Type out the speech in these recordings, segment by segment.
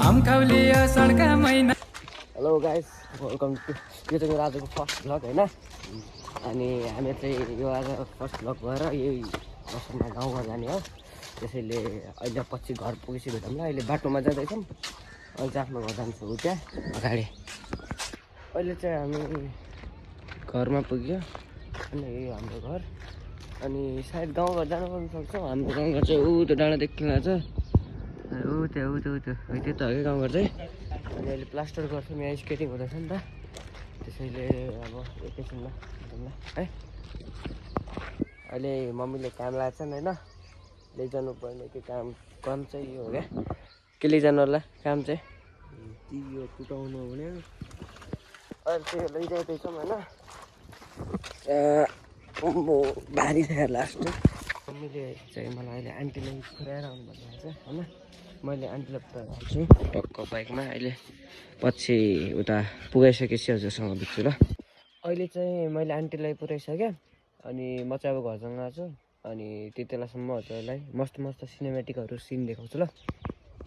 Hello guys, welcome to यो चाहिँ मेरो आजको फर्स्ट भ्लग होइन। अनि हामी चाहिँ यो आज फर्स्ट भ्लग भएर यही बसमा गाउँमा जाने हो। त्यसैले अहिले पछि घर पुगेपछि भेटौँला। अहिले बाटोमा जाँदैछौँ। अहिले चाहिँ आफ्नो घर जान्छु उता अगाडि। अहिले चाहिँ हामी घरमा पुग्यो अनि यही हाम्रो घर। अनि सायद गाउँघर जानु पनि सक्छौँ। हाम्रो गाउँघर चाहिँ ऊ त्यो डाँडा देखिरहेको छ। ऊ त्यो त्यो त हो कि गाउँघर चाहिँ। अनि अहिले प्लास्टर गर्छौँ, यहाँ स्केटिङ हुँदैछ नि त। त्यसैले अब एकैछिनमा जाउँला है। अहिले मम्मीले काम लाग्छ नि होइन, लैजानु पर्ने के काम चाहिँ यो हो क्या। के लैजानु होला काम चाहिँ यो टुटाउनु हो भने अहिले चाहिँ लैजाँदैछौँ होइन। भारी छ लास्ट। मम्मीले चाहिँ मलाई अहिले आन्टीलाई पुऱ्याएर आउनु भन्नुभएको छ होइन। मैले आन्टीलाई पुऱ्याएर आउँछु टक्क बाइकमा। अहिले पछि उता पुगाइसकेपछि हजुरसँग बित्छु ल। अहिले चाहिँ मैले आन्टीलाई पुऱ्याइसकेँ अनि म चाहिँ अब घर जान आएको छु। अनि त्यति बेलासम्म हजुरलाई मस्त सिनेमेटिकहरू सिन देखाउँछु ल।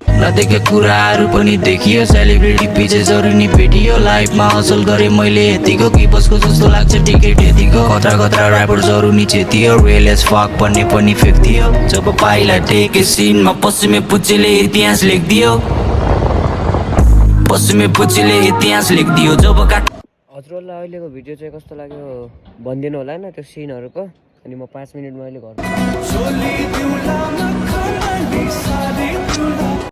नदेखे कुराहरू पनि देखियो, सेलिब्रिटी पछि जरुरी भेटियो। लाइफमा हसल गरे मैले यतिको कि बसको जस्तो लाग्छ टिकट यतिको। खतरा ऱ्यापर जरुरी चेतियो, रियल एज फक भन्ने पनि फेक थियो। जब पाइला टेके सिनमा पश्चिमे पुच्चीले इतिहास लेखिदियो, पश्चिमे पुच्चीले इतिहास लेखिदियो। जब हजुरहरूलाई अहिलेको भिडियो चाहिँ कस्तो लाग्यो भनिदिनु होला होइन, त्यो सिनहरूको। अनि म 5 मिनटमा अहिले घर